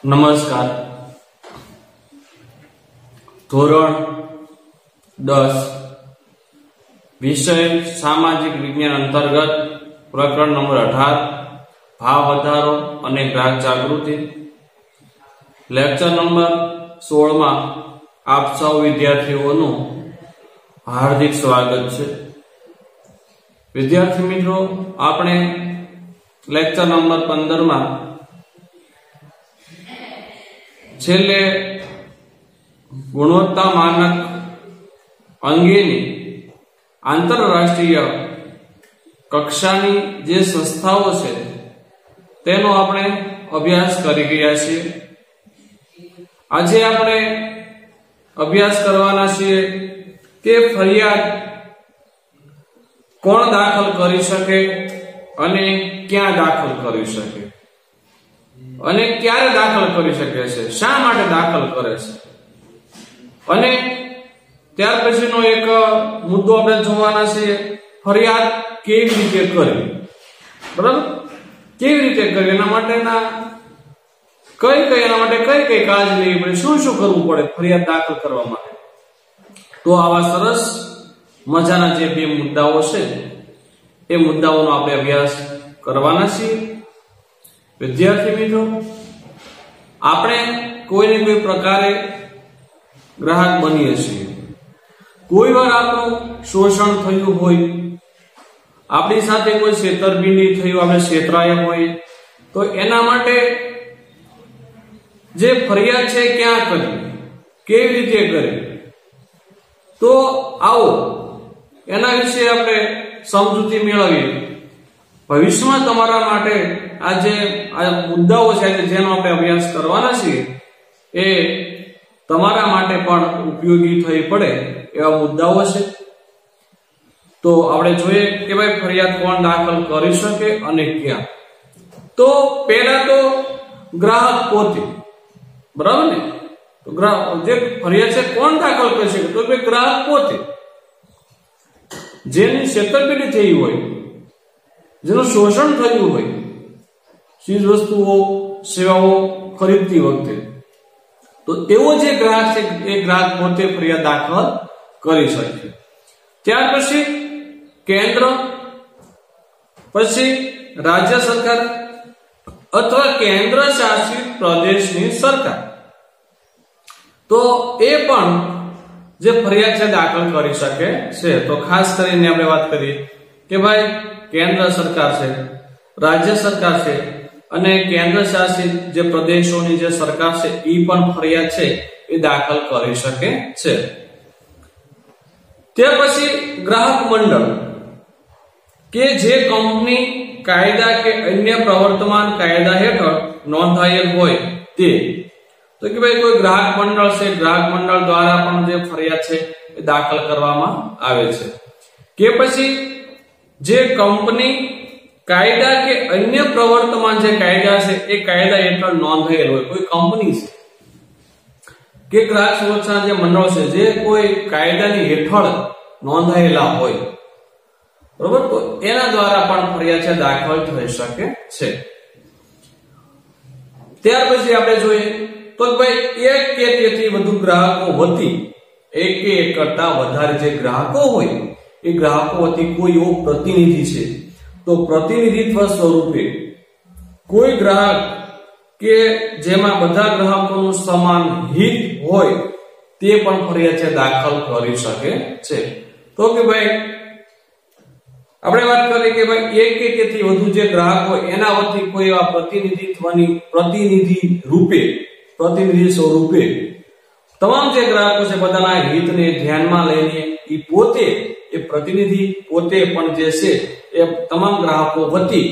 નમસ્કાર. ધોરણ 10 વિષય સામાજિક વિજ્ઞાન અંતર્ગત પ્રકરણ નંબર 18 ભાવ વધારો અને ગ્રાહક જાગૃતિ, લેક્ચર નંબર 16 માં આપ સૌ વિદ્યાર્થીઓનું હાર્દિક સ્વાગત છે. વિદ્યાર્થી મિત્રો, આપણે લેક્ચર નંબર 15 માં છેલ્લે ગુણવત્તા માનક અંગેની આંતરરાષ્ટ્રીય કક્ષાની જે સંસ્થાઓ છે તેનો આપણે અભ્યાસ કરી ગયા છીએ. આજે આપણે અભ્યાસ કરવાના છીએ કે ફરિયાદ કોણ દાખલ કરી શકે અને ક્યાં દાખલ કરી શકે અને ક્યારે દાખલ કરી શકે છે, શા માટે દાખલ કરે છે, અને ત્યાર પછીનો એક મુદ્દો આપણે જોવાના છે, ફરિયાદ કેવી રીતે કરવી. બરાબર, કેવી રીતે કરવી, એના માટેના એના માટે કઈ કાળજી લેવી પડે, શું કરવું પડે ફરિયાદ દાખલ કરવા માટે. તો આવા સરસ મજાના જે બે મુદ્દાઓ છે એ મુદ્દાઓનો આપણે અભ્યાસ કરવાના છીએ. વિદ્યાર્થી મિત્રો, આપણે કોઈને કોઈ પ્રકારે ગ્રાહક બનીએ છીએ. કોઈ વાર આપણું શોષણ થયું હોય, આપણી સાથે કોઈ છેતરપિંડી થયું, આપણે છેતરાયા હોય, તો એના માટે જે ફરિયાદ છે ક્યાં કરવી, કેવી રીતે કરવી, તો આવો એના વિશે આપણે સમજૂતી મેળવીએ. ભવિષ્યમાં તમારા માટે આ મુદ્દાઓ છે જેનો આપણે અભ્યાસ કરવાના છીએ એ તમારા માટે પણ ઉપયોગી થઈ પડે એવા મુદ્દાઓ છે. તો આપણે જોઈએ કે ભાઈ ફરિયાદ કોણ દાખલ કરી શકે અને ક્યાં. તો પહેલા તો ગ્રાહક પોતે, બરાબર ને, તો જે ફરિયાદ છે કોણ દાખલ કરી શકે, તો ભાઈ ગ્રાહક પોતે, જેની છેતરપિંડી થઈ હોય, જેનું શોષણ થયું હોય ચીજ વસ્તુઓ સેવાઓ ખરીદતી વખતે, તો એવો જે ગ્રાહક છે એ ગ્રાહક પોતે ફરિયાદ દાખલ કરી શકે. ત્યાર પછી કેન્દ્ર, પછી રાજ્ય સરકાર અથવા કેન્દ્ર શાસિત પ્રદેશની સરકાર, તો એ પણ જે ફરિયાદ છે દાખલ કરી શકે છે. તો ખાસ કરીને આપણે વાત કરીએ કે ભાઈ કેન્દ્ર સરકાર છે, રાજ્ય સરકાર છે અને કેન્દ્ર શાસિત જે પ્રદેશોની જે સરકાર છે એ પણ ફરિયાદ છે એ દાખલ કરી શકે છે. ત્યાર પછી ગ્રાહક મંડળ, કે જે કંપની કાયદા કે અન્ય પ્રવર્તમાન કાયદા હેઠળ નોંધાયેલ હોય તે. તો કે ભાઈ કોઈ ગ્રાહક મંડળ છે, ગ્રાહક મંડળ દ્વારા પણ જે ફરિયાદ છે એ દાખલ કરવામાં આવે છે. કે પછી જે કંપની કાયદા કે અન્ય પ્રવર્તમાન જે કાયદા છે એ કાયદા હેઠળ નોંધાયેલ હોય, કોઈ કંપની છે કે ગ્રાહક સુરક્ષા જે મંડળ છે જે કોઈ કાયદાની હેઠળ નોંધાયેલા હોય, બરોબર, તો એના દ્વારા પણ ફરિયાદ છે દાખલ થઈ શકે છે. ત્યાર પછી આપણે જોઈએ તો ભાઈ એક કે તેથી વધુ ગ્રાહકો વતી, એક કે એક કરતા વધારે જે ગ્રાહકો હોય એ ગ્રાહકો વતી કોઈ એવો પ્રતિનિધિ છે, તો પ્રતિનિધિત્વ સ્વરૂપે કોઈ ગ્રાહક કે જેમાં બધા ગ્રાહકોનું સમાન હિત હોય તે પણ ફરિયાદ છે દાખલ કરી શકે છે. તો કે ભાઈ આપણે વાત કરીએ કે ભાઈ એક કે તેથી વધુ જે ગ્રાહક હોય એના વતી કોઈ એવા પ્રતિનિધિ સ્વરૂપે તમામ જે ગ્રાહકો છે બધાના હિતને ધ્યાનમાં લઈને એ પ્રતિનિધિ પોતે પણ જે છે એ તમામ ગ્રાહકો વતી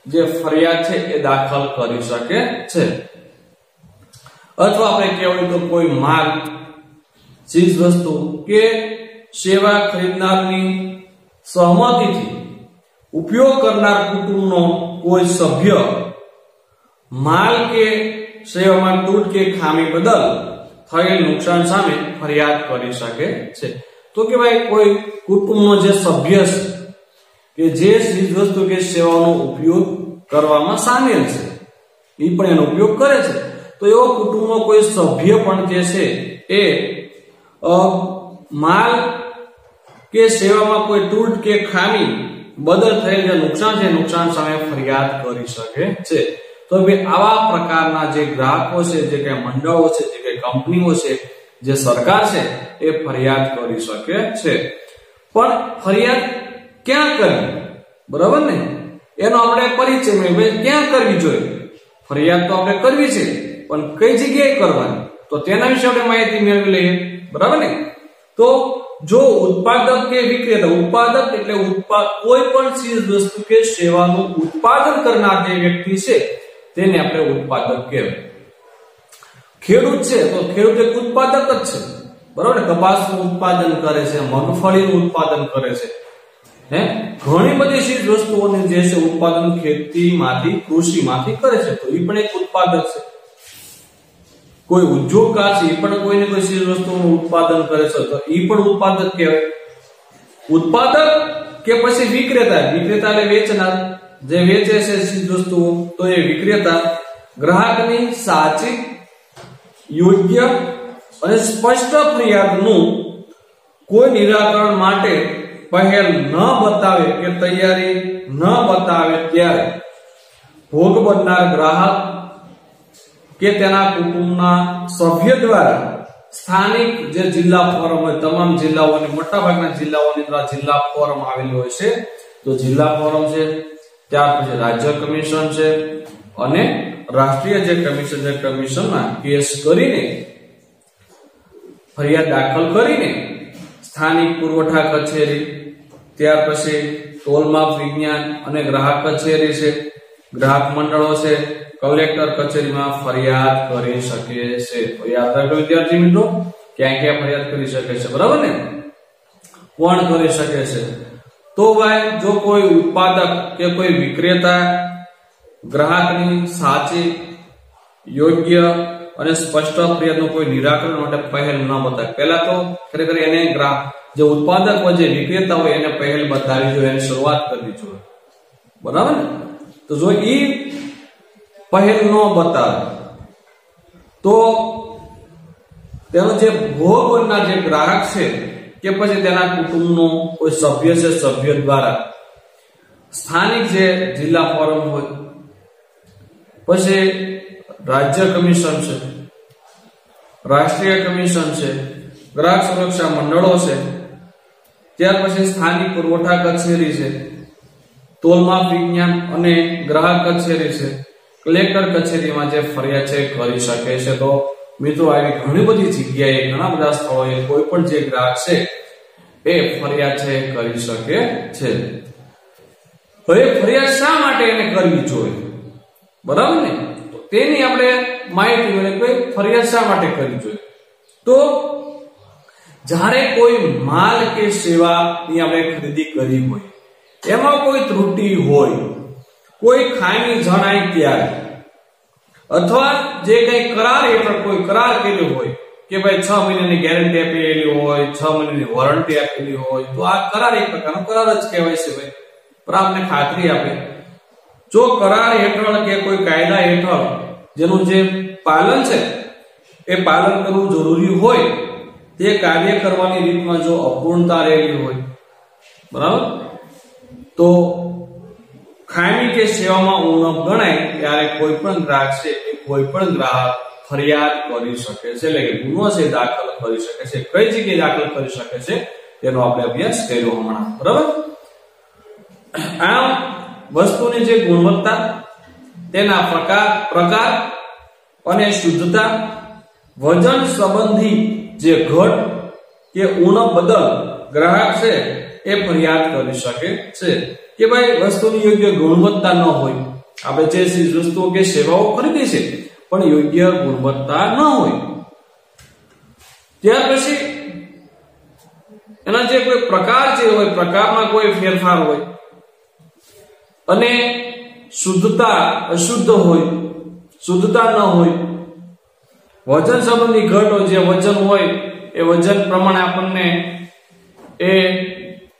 જે ફરિયાદ છે એ દાખલ કરી શકે છે. અથવા આપણે કહેવું તો કોઈ માલ, ચીજ વસ્તુ કે સેવા ખરીદનારની સહમતિથી ઉપયોગ કરનાર કુટુંબનો કોઈ સભ્ય માલ કે સેવામાં તૂટ કે ખામી બદલ થયેલ નુકસાન સામે ફરિયાદ કરી શકે છે. તો કે ભાઈ કોઈ કુટુંબનો જે સભ્ય છે કે જે ચીજ વસ્તુ કે સેવાનો ઉપયોગ કરવામાં સામેલ છે, એ પણ એનો ઉપયોગ કરે છે, તો એવો કુટુંબનો કોઈ સભ્ય પણ જે છે એ માલ કે સેવામાં કોઈ તૂટ કે ખામી બદલ થયેલ જે નુકસાન છે નુકસાન સામે ફરિયાદ કરી શકે છે. તો ભાઈ આવા પ્રકારના જે ગ્રાહકો છે, જે કે મંડળો છે, જે કે કંપનીઓ છે, જે સરકાર છે એ ફરિયાદ કરી શકે છે. પણ ફરિયાદ ક્યાં કરવી, બરાબર ને, એનો આપણે પરિચય મેળવીએ. ક્યાં કરવી જોઈએ? ફરિયાદ તો આપણે કરવી છે, પણ કઈ જગ્યાએ કરવાની, તો તેના વિશે આપણે માહિતી મેળવી લઈએ, બરાબર ને. તો જો ઉત્પાદક કે વિક્રેતા, ઉત્પાદક એટલે કોઈ પણ ચીજ વસ્તુ કે સેવાનું ઉત્પાદન કરનાર જે વ્યક્તિ છે તેને આપણે ઉત્પાદક કહેવાય. ખેડૂત છે તો ખેડૂત એક ઉત્પાદક જ છે, બરાબર ને. કપાસનું ઉત્પાદન કરે છે, મગફળીનું ઉત્પાદન કરે છે, ઘણી બધી ચીજ વસ્તુઓની જે છે ઉત્પાદન ખેતીમાંથી, કૃષિમાંથી કરે છે, તો એ પણ એક ઉત્પાદક છે. કોઈ ઉદ્યોગકાર છે એ પણ કોઈને કોઈ ચીજ વસ્તુનું ઉત્પાદન કરે છે, તો એ પણ ઉત્પાદક કહેવાય. ઉત્પાદક કે પછી વિક્રેતા, વિક્રેતા એટલે વેચનાર, જે વેચે છે ચીજ વસ્તુઓ, તો એ વિક્રેતા ગ્રાહકની સાચી, યોગ્ય અને સ્પષ્ટ ફરિયાદનું કોઈ નિરાકરણ માટે પહેલ ન બતાવે કે તૈયારી ન બતાવે ત્યારે ભોગ બનનાર ગ્રાહક કે તેના કુટુંબના સભ્ય દ્વારા સ્થાનિક જે જિલ્લા ફોરમ હોય, તમામ જિલ્લાઓની, મોટાભાગના જિલ્લાઓની અંદર જિલ્લા ફોરમ આવેલું હોય છે, તો જિલ્લા ફોરમ છે, ત્યાર પછી રાજ્ય કમિશન છે, અને રાષ્ટ્રીય જે કમિશન છે, કમિશનમાં કેસ કરીને, ફરિયાદ દાખલ કરીને સ્થાનિક પુરવઠા કચેરી, ત્યાર પછી તોલમાપ વિજ્ઞાન અને ગ્રાહક કચેરી છે, ગ્રાહક મંડળો છે, કલેક્ટર કચેરીમાં ફરિયાદ કરી શકે છે. તો યાદ રાખો વિદ્યાર્થી મિત્રો, ક્યાં ક્યાં ફરિયાદ કરી શકે છે, બરાબર ને, કોણ કરી શકે છે? તો ભાઈ જો કોઈ ઉત્પાદક કે કોઈ વિક્રેતા ગ્રાહકની સાચી, યોગ્ય અને સ્પષ્ટ ફરિયાદનું કોઈ નિરાકરણ માટે પહેલ ન બતાવે. પહેલા તો ખરેખર એને જે ઉત્પાદક હોય, જે વિક્રેતા હોય, એને પહેલ બતાવવી જોઈએ, એની શરૂઆત કરવી જોઈએ, બરાબર ને. તો જો એ પહેલ ન બતાવે તો તેનો જે ભોગ બનનાર જે ગ્રાહક છે કે પછી તેના કુટુંબનો કોઈ સભ્ય છે, સભ્ય દ્વારા સ્થાનિક જે જિલ્લા ફોરમ હોય, પછી રાજ્ય કમિશન છે, રાષ્ટ્રીય કમિશન છે, ગ્રાહક સુરક્ષા મંડળો છે, ત્યાર પછી સ્થાનિક પુરવઠા કચેરી છે, તોલમાપ વિજ્ઞાન અને ગ્રાહક કચેરી છે, કલેક્ટર કચેરીમાં જે ફરિયાદ છે કરી શકે છે. તો મિત્રો આવી ઘણી બધી જગ્યાએ, ઘણા બધા સ્થળોએ કોઈ પણ જે ગ્રાહક છે એ ફરિયાદ છે કરી શકે છે. હવે ફરિયાદ શા માટે એને કરવી જોઈએ, બરાબર ને, તો તેની આપણે માહિતી મળે કે ફરિયાદ શા માટે કરવી જોઈએ. તો જ્યારે કોઈ માલ કે સેવાની આપણે ખરીદી કરી હોય, એમાં કોઈ ત્રુટિ હોય, કોઈ ખામી જણાય ત્યારે, અથવા જે કઈ કરાર હેઠળ કોઈ કરાર કર્યો હોય કે ભાઈ 6 મહિનાની ગેરંટી આપેલી હોય, 6 મહિનાની વોરંટી આપેલી હોય, તો આ કરાર એક પ્રકારનો કરાર જ કહેવાય છે ભાઈ, પણ આપને ખાતરી આપે. જો કરાર હેઠળ કે કોઈ કાયદા હેઠળ જેનું જે પાલન છે એ પાલન કરવું જરૂરી હોય, તે કાર્ય કરવાની રીતમાં જો અપૂર્ણતા રહેલી હોય, બરાબર, તો ખામી કે સેવામાં ઉણપ ગણાય ત્યારે કોઈ પણ ગ્રાહક છે એ કોઈ પણ ગ્રાહક ફરિયાદ કરી શકે છે, એટલે કે ગુનો છે દાખલ કરી શકે છે. કઈ જગ્યાએ દાખલ કરી શકે છે તેનો આપણે અભ્યાસ કર્યો હમણાં, બરાબર. આમ વસ્તુની જે ગુણવત્તા, તેના પ્રકાર અને શુદ્ધતા, વજન સંબંધી જે ઘટ કે ઉણપ બદલ ગ્રાહક છે એ ફરિયાદ કરી શકે છે. કે ભાઈ વસ્તુની યોગ્ય ગુણવત્તા ન હોય, આપણે જે ચીજ વસ્તુઓ કે સેવાઓ ખરીદી છે પણ યોગ્ય ગુણવત્તા ન હોય, ત્યાર પછી એના જે કોઈ પ્રકાર જે હોય, પ્રકારમાં કોઈ ફેરફાર હોય, અને શુદ્ધતા અશુદ્ધ હોય, શુદ્ધતા ન હોય, વજન સંબંધી ઘટ હોય, જે વજન હોય એ વજન પ્રમાણે આપણને એ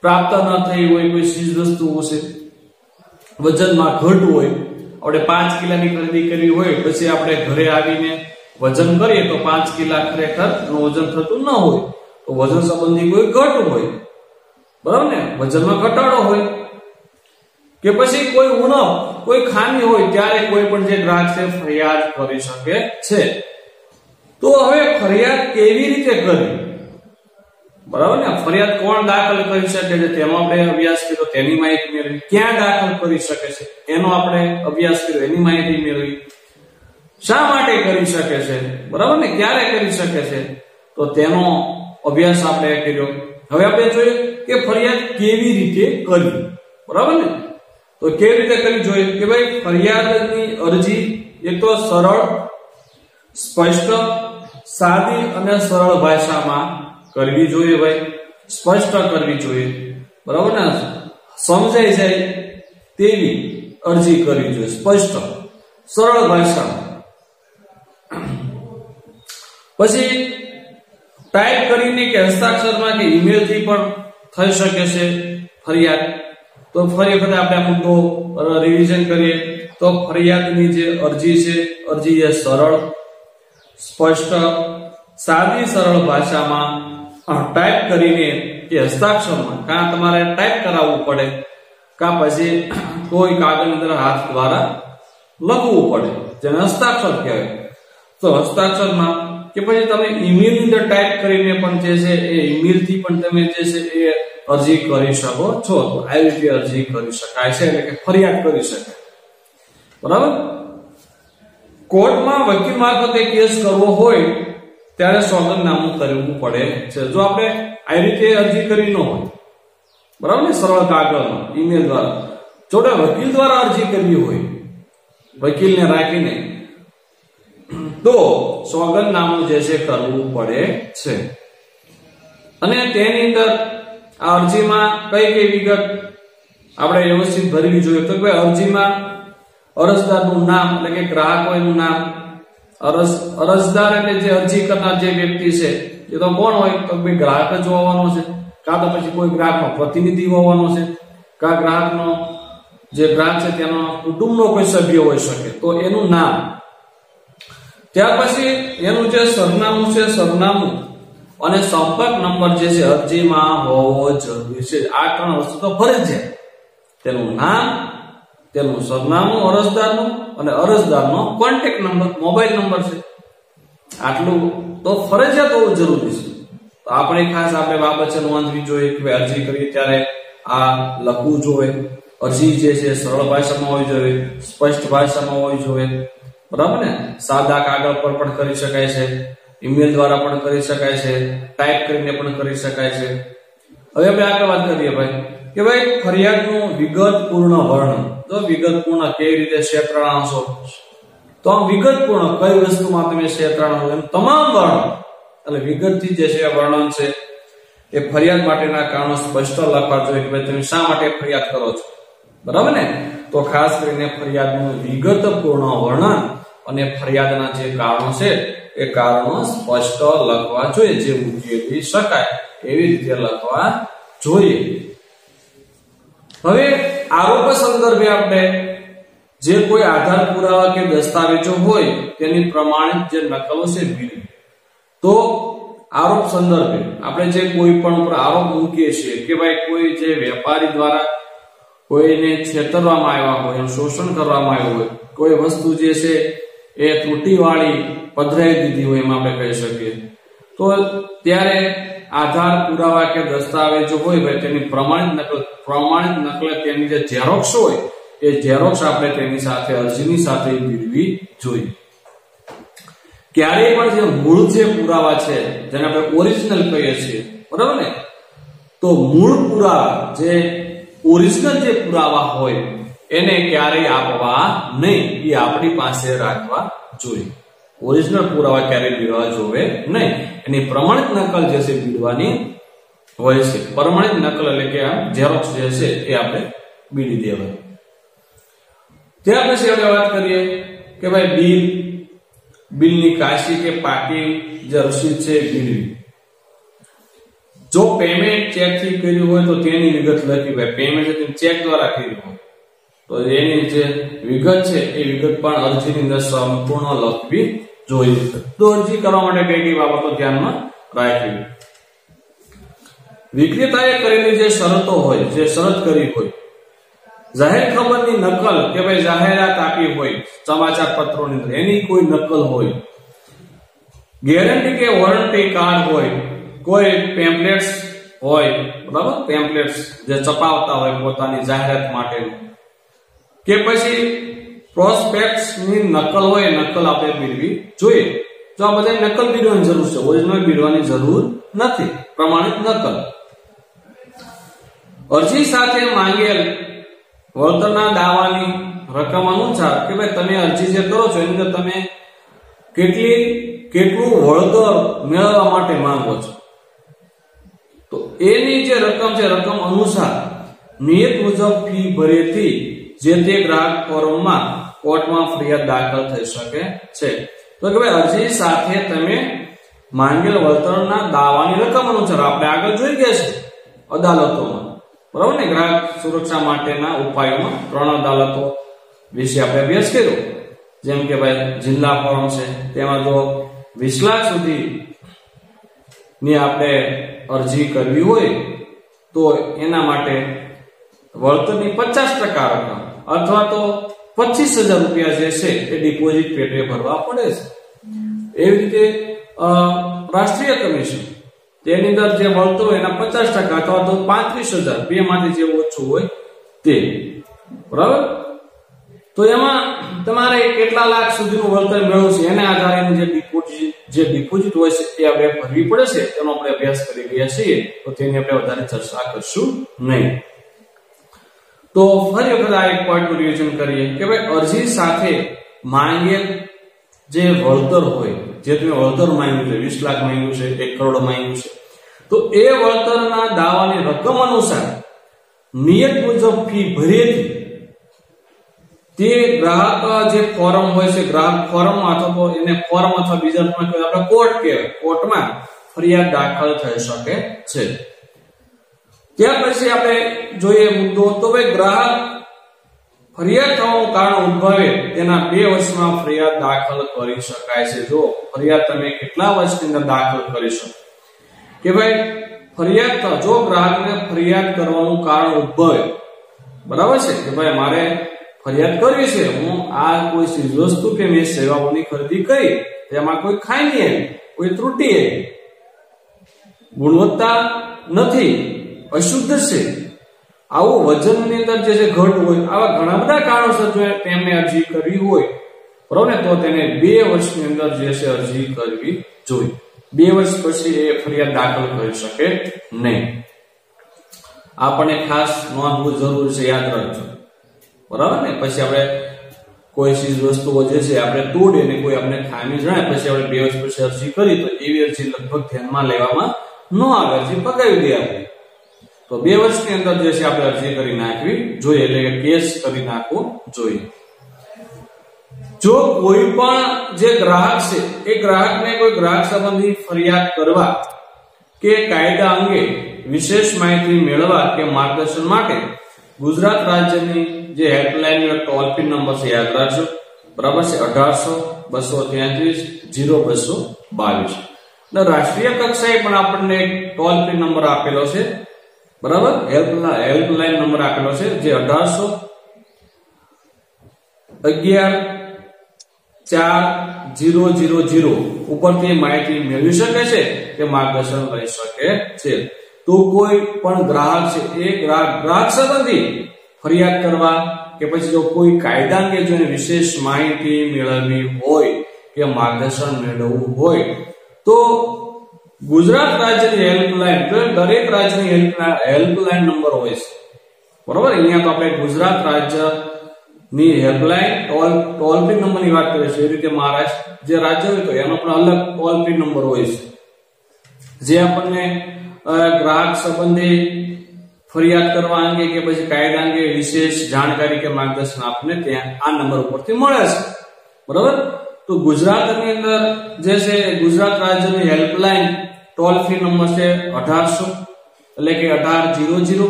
પ્રાપ્ત ન થઈ હોય, કોઈ ચીજ વસ્તુઓ છે વજનમાં ઘટ હોય, આપણે 5 કિલાની ખરીદી કરવી હોય, પછી આપણે ઘરે આવીને વજન કરીએ તો 5 કિલા ખરેખર વજન થતું ન હોય, તો વજન સંબંધી કોઈ ઘટ હોય, બરાબર ને, વજનમાં ઘટાડો હોય કે પછી કોઈ ઉણપ, કોઈ ખામી હોય, ત્યારે કોઈ પણ જે ગ્રાહક છે ફરિયાદ કરી શકે છે. તો હવે ફરિયાદ કેવી રીતે કરવી, બરાબર ને, ફરિયાદ કોણ દાખલ કરી શકે છે તેનો આપણે અભ્યાસ કર્યો, તેની માહિતી મેળવી. ક્યાં દાખલ કરી શકે છે એનો આપણે અભ્યાસ કર્યો, એની માહિતી મેળવી. શા માટે કરી શકે છે, બરાબર ને, ક્યારે કરી શકે છે, તો તેનો અભ્યાસ આપણે કર્યો. હવે આપણે જોઈએ કે ફરિયાદ કેવી રીતે કરવી, બરાબર ને. તો કેવી રીતે કરવી જોઈએ કે ભાઈ ફરિયાદની અરજી એક તો સરળ, સ્પષ્ટ, સાદી અને સરળ ભાષામાં કરવી જોઈએ. ભાઈ સ્પષ્ટ કરવી જોઈએ, બરાબર ને, સમજાઈ જાય તેવી અરજી કરવી જોઈએ, સ્પષ્ટ સરળ ભાષામાં. પછી ટાઈપ કરીને કે હસ્તાક્ષરમાં કે ઈમેલ થી પણ થઈ શકે છે ફરિયાદ. તો ફરી વખત આપણે આ મુદ્દો રિવિઝન કરીએ તો ફરિયાદની જે અરજી છે, અરજી એ સરળ, સ્પષ્ટ, સાદી સરળ ભાષામાં ટાઈપ કરીને કે હસ્તાક્ષરમાં, કાં તમારે ટાઈપ કરાવવું પડે કાં પછી કોઈ કાગળની અંદર હાથ દ્વારા લખવું પડે, જેને હસ્તાક્ષર કહેવાય. તો હસ્તાક્ષરમાં કે પછી તમે ઈમેલ ની અંદર ટાઈપ કરીને પણ જે છે એ ઈમેલ થી પણ તમે જે છે એ અરજી કરી શકો છો. તો આવી રીતે અરજી કરી શકાય છે, એટલે કે ફરિયાદ કરી શકાય, બરાબર. કોર્ટમાં વકીલ મારફતે કેસ કરવો હોય ત્યારે સોગંદનામું કરવું પડે છે. જો આપણે આવી રીતે અરજી કરી ન હોય, બરાબર ને, સરળ કાગળમાં ઈમેલ દ્વારા, જો વકીલ દ્વારા અરજી કરવી હોય, વકીલને રાખીને, તો સોગંદનામું જે છે કરવું પડે છે. અને તેની અંદર આ અરજીમાં કઈ કઈ વિગત આપણે વ્યવસ્થિત ભરવી જોઈએ. તો કે અરજીમાં અરજદારનું નામ, એટલે કે ગ્રાહકોનું નામ, અરજદાર એટલે જે અરજી કરનાર જે વ્યક્તિ છે એ તો કોણ હોય, તો ભાઈ ગ્રાહક જ હોવાનો છે, કાં તો પછી કોઈ ગ્રાહકનો પ્રતિનિધિ હોવાનો છે, કાં ગ્રાહકનો જે ગ્રાહક છે તેનો કુટુંબનો કોઈ સભ્ય હોઈ શકે, તો એનું નામ. ત્યાર પછી એનું જે સરનામું છે, સરનામું અને સંપર્ક નંબર જે છે અરજીમાં હોવો જરૂરી છે. આ ત્રણ વસ્તુ તો ફરજિયાત, તેનું નામ, તેનું સરનામું અરજદારનું અને અરજદારનો કોન્ટેક્ટ નંબર, મોબાઈલ નંબર છે. આટલું તો ફરજિયાત હોવું જરૂરી છે. તો આપણે ખાસ આપણે બાબત છે નોંધવી જોઈએ કે અરજી કરીએ ત્યારે આ લખવું જોઈએ. અરજી જે છે સરળ ભાષામાં હોવી જોઈએ, સ્પષ્ટ ભાષામાં હોવી જોઈએ, બરાબર ને. સાદા કાગળ પર પણ કરી શકાય છે, ઈમેલ દ્વારા પણ કરી શકાય છે, ટાઈપ કરીને પણ કરી શકાય છે. હવે આપણે આગળ વાત કરીએ ભાઈ કે ભાઈ ફરિયાદનું વિગતપૂર્ણ વર્ણન. તો વિગતપૂર્ણ કેવી રીતે ક્ષેત્રાંશો, તો આમ વિગતપૂર્ણ કઈ વસ્તુમાં તમે ક્ષેત્રાંશો, એમ તમામ વર્ણન, એટલે વિગતથી જે છે વર્ણન છે એ ફરિયાદ માટેના કારણો સ્પષ્ટ લખવા જોઈએ કે ભાઈ તમે શા માટે ફરિયાદ કરો છો, બરાબર ને. તો ખાસ કરીને ફરિયાદનું વિગતપૂર્ણ વર્ણન અને ફરિયાદના જે કારણો છે એ કારણો સ્પષ્ટ લખવા જોઈએ, જે ઉકેલી શકાય એવી રીતે લખવા જોઈએ. હવે આરોપ સંદર્ભે આપણે જે કોઈ આધાર પુરાવા કે દસ્તાવેજો હોય તેની પ્રમાણિત જે નકલો છે મેળવી. તો આરોપ સંદર્ભે આપણે જે કોઈ પણ ઉપર આરોપ મૂકીએ છીએ કે ભાઈ કોઈ જે વેપારી દ્વારા કોઈને છેતરવામાં આવ્યા હોય, શોષણ કરવામાં આવ્યું હોય, કોઈ વસ્તુ જે છે એ ત્રુટિવાળી પધરાઈ દીધી હોય, એમ આપણે કહી શકીએ. તો ત્યારે આધાર પુરાવા કે દસ્તાવેજો હોય ભાઈ તેની પ્રમાણિત નકલ તેની જે ઝેરોક્ષ હોય એ ઝેરોક્ષ આપણે તેની સાથે અરજીની સાથે મેળવી જોઈએ. ક્યારેય પણ જે મૂળ જે પુરાવા છે જેને આપણે ઓરિજિનલ કહીએ છીએ, બરાબર ને, તો મૂળ પુરાવા જે ઓરિજિનલ જે પુરાવા હોય એને ક્યારેય આપવા નહીં, એ આપણી પાસે રાખવા જોઈએ. ઓરિજિનલ પુરાવા ક્યારેય મેળવવા જોવે નહીં, એની પ્રમાણિત નકલ જે છે મેળવવાની હોય છે. પ્રમાણિત નકલ એટલે કે આ ઝેરોક્ષ જે છે એ આપણે બીડી દેવાય. ત્યાર પછી આપણે વાત કરીએ કે ભાઈ બિલની કાશી કે પાકી જે રસીદ છે મેળવી. જો પેમેન્ટ ચેક થી કર્યું હોય તો તેની વિગત લખી. ભાઈ પેમેન્ટ ચેક દ્વારા કર્યું હોય તો એની જે વિગત છે એ વિગત પણ અરજીની અંદર સંપૂર્ણ લખવી જોઈએ. તો અરજી કરવા માટે કઈ કઈ બાબતો ધ્યાનમાં રાખવી. વિક્રેતાએ કરેલી જે શરતો હોય, જે શરત કરી હોય, જાહેર ખબરની નકલ કે ભાઈ જાહેરાત આપી હોય સમાચાર પત્રોની અંદર, એની કોઈ નકલ હોય, ગેરંટી કે વોરંટી કાર્ડ હોય, કોઈ પેમ્પલેટ્સ હોય, બરાબર, પેમ્પલેટ્સ જે છપાવતા હોય પોતાની જાહેરાત માટે, કે પછી પ્રોસ્પેક્ટ્સ ની નકલ હોય, નકલ આપણે મેળવી જોઈએ. જો આ બધા નકલ મેળવવાની જરૂર છે, ઓરિજિનલ મેળવવાની જરૂર નથી. પ્રમાણિત નકલ. અરજી સાથે માંગેલ વળતરના દાવાની રકમ અનુસાર કે ભાઈ તમે અરજી જે કરો છો એની અંદર તમે કેટલું વળતર મેળવવા માટે માંગો છો, તો એની જે રકમ છે રકમ અનુસાર નિયત મુજબ ફી ભરેથી જે તે ગ્રાહક ફોરમમાં કોર્ટમાં ફરિયાદ દાખલ થઈ શકે છે. તો કે ભાઈ અરજી સાથે તમે માંગેલ વળતરના દાવાની રકમ અનુસાર આપણે આગળ જોઈ ગયા છે અદાલતોમાં, બરાબર ને, ગ્રાહક સુરક્ષા માટેના ઉપાયોમાં 3 અદાલતો વિશે આપણે અભ્યાસ કર્યો. જેમ કે ભાઈ જિલ્લા ફોરમ છે, તેમાં જો 20 લાખ સુધી ની આપણે અરજી કરવી હોય તો એના માટે વળતરની 50% રકમ અથવા તો 25,000 રૂપિયા જે છે એ ડિપોઝિટ પેટે ભરવા પડે છે. એવી રીતે રાષ્ટ્રીય કમિશન, તેની અંદર જે વળતર હોય એના 50% અથવા તો 35,000, બે માંથી જે ઓછું હોય તે, બરાબર. તો એમાં તમારે કેટલા લાખ સુધીનું વળતર મેળવવું છે એના આધારે જે ડિપોઝિટ હોય છે એ આપણે ભરવી પડે છે, તેનો આપણે અભ્યાસ કરી રહ્યા છીએ, તો તેની આપણે વધારે ચર્ચા કરશું નહીં. તો ફરી વખત આ એક પોઈન્ટનું રિવિઝન કરીએ કે ભાઈ અરજી સાથે માંગેલ જે વળતર હોય, જે તમે વળતર માંગ્યું છે, 20 લાખ માંગ્યું છે, 1 કરોડ માંગ્યું છે, તો એ વળતરના દાવાની રકમ અનુસાર નિયત મુજબ ફી ભરેથી તે ગ્રાહક જે ફોરમ હોય છે, ગ્રાહક ફોરમ અથવા એને ફોરમ અથવા બીજા આપણે કોર્ટ કહેવાય, કોર્ટમાં ફરિયાદ દાખલ થઈ શકે છે. ત્યાર પછી આપણે જોઈએ મુદ્દો, તો ભાઈ ગ્રાહક ફરિયાદ થવાનું કારણ ઉદ્ભવે તેના 2 વર્ષમાં ફરિયાદ દાખલ કરી શકાય છે. જો ફરિયાદ તમે કેટલા વર્ષની અંદર દાખલ કરી શકો કે ભાઈ ફરિયાદ, જો ગ્રાહકને ફરિયાદ કરવાનું કારણ ઉદ્ભવે, બરાબર છે, કે ભાઈ મારે ફરિયાદ કરવી છે, હું આ કોઈ ચીજ વસ્તુ કે મેં સેવાઓની ખરીદી કરી, તેમાં કોઈ ખામી આવી, કોઈ ત્રુટિ આવી, ગુણવત્તા નથી, અશુદ્ધ છે, આવું વજનની અંદર જે ઘટ હોય, આવા ઘણા બધા કારણોસર જો તેમને અરજી કરવી હોય, બરાબર, તો તેને 2 વર્ષની અંદર જે છે અરજી કરવી જોઈએ. 2 વર્ષ પછી એ ફરિયાદ દાખલ કરી શકે નહીં. આપણને ખાસ નોંધવું જરૂરી છે, યાદ રાખજો, બરાબર ને. પછી આપણે કોઈ ચીજ વસ્તુઓ જે છે આપણે તોડી અને કોઈ આપણે ખામી જણાય, પછી આપણે 2 વર્ષ પછી અરજી કરી તો એવી અરજી લગભગ ધ્યાનમાં લેવામાં ન આવે, અરજી પકાવી દે આપણે. તો 2 વર્ષની અંદર જે છે આપણે અરજી કરી નાખવી જોઈએ, એટલે કે કેસ કરી નાખવો જોઈએ. જો કોઈ પણ જે ગ્રાહક છે એ ગ્રાહકને કોઈ ગ્રાહક સંબંધી ફરિયાદ કરવા કે કાયદા અંગે વિશેષ માહિતી મેળવવા કે માર્ગદર્શન માટે ગુજરાત રાજ્યની જે હેલ્પલાઇન ટોલ ફ્રી નંબર છે, યાદ રાખજો, બરાબર છે, 18-233-0222. રાષ્ટ્રીય કક્ષાએ પણ આપણને એક ટોલ ફ્રી નંબર આપેલો છે, બરાબર, હેલ્પલાઇન નંબર આપેલો છે, જે 18-11-4000 ઉપરથી માહિતી મેળવી શકે છે કે માર્ગદર્શન લઈ શકે છે. તો કોઈ પણ ગ્રાહક છે એ ગ્રાહક સંબંધી ફરિયાદ કરવા કે પછી જો કોઈ કાયદા અંગે જો વિશેષ માહિતી મેળવવી હોય કે માર્ગદર્શન મેળવવું હોય તો ગુજરાત રાજ્યની હેલ્પલાઇન, દરેક રાજ્યની હેલ્પલાઇન નંબર હોય છે, બરોબર. અહીંયા તો આપણે ગુજરાત રાજ્યની હેલ્પલાઇન ટોલ ફ્રી નંબરની વાત કરીએ છીએ. એ રીતે મહારાષ્ટ્ર જે રાજ્ય હોય તો એનો પણ અલગ ટોલ ફ્રી નંબર હોય છે, જે આપણને ગ્રાહક સંબંધી ફરિયાદ કરવા અંગે કે પછી કાયદા અંગે વિશેષ જાણકારી કે માર્ગદર્શન આપને ત્યાં આ નંબર ઉપરથી મળે છે, બરાબર. તો ગુજરાતની અંદર જે છે ગુજરાત રાજ્યની હેલ્પલાઇન ટોલ ફ્રી નંબર છે 1800, એટલે કે 1800.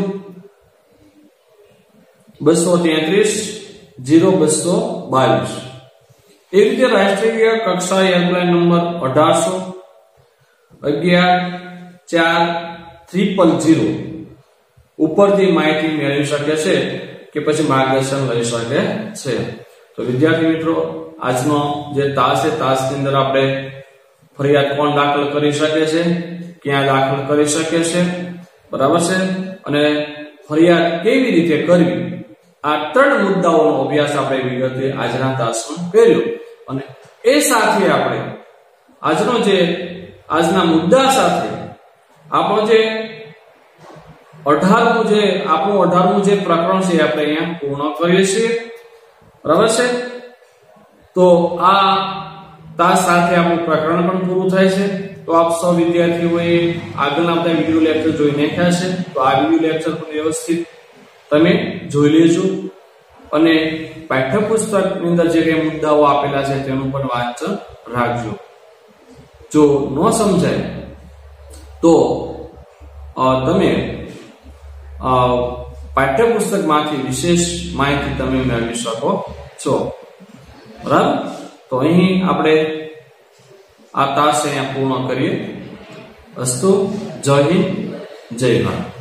233 0222। એ રીતે રાષ્ટ્રીય કક્ષાએ હેલ્પલાઇન નંબર 1811404000 ઉપરથી માહિતી મેળવી શકે છે કે પછી માર્ગદર્શન લઈ શકે છે। તો વિદ્યાર્થી મિત્રો, આજનો જે તાસ છે, તાસની અંદર આપણે ફરિયાદ કોણ દાખલ કરી શકે છે, ક્યાં દાખલ કરી શકે છે, બરાબર છે, અને ફરિયાદ કેવી રીતે કરવી, આ 3 મુદ્દાઓનો અભ્યાસ આપણે વિગતે આજના તાસમાં કર્યો। અને એ સાથે આપણે આજના મુદ્દા સાથે આપણો જે 18મું જે પ્રકરણ છે આપણે અહીંયા પૂર્ણ કરીએ છીએ, બરાબર છે। તો આ તાસ સાથે આપણું પ્રકરણ પણ પૂરું થાય છે। તો આપ સૌ વિદ્યાર્થીઓએ આગળના બધા વિડિયો લેક્ચર જોઈ નાખ્યા છે, તો આ વિડિયો લેક્ચર પણ વ્યવસ્થિત તમે જોઈ લેજો અને પાઠ્યપુસ્તકની અંદર જે કઈ મુદ્દાઓ આપેલા છે તેનું પણ વાંચન રાખજો। જો ન સમજાય તો તમે પાઠ્યપુસ્તકમાંથી વિશેષ માહિતી તમે મેળવી શકો છો, બરાબર। તો અહીં આપણે આ તાસ અહીંયા પૂર્ણ કરીએ। અસ્તુ, જય હિન્દ, જય ભારત।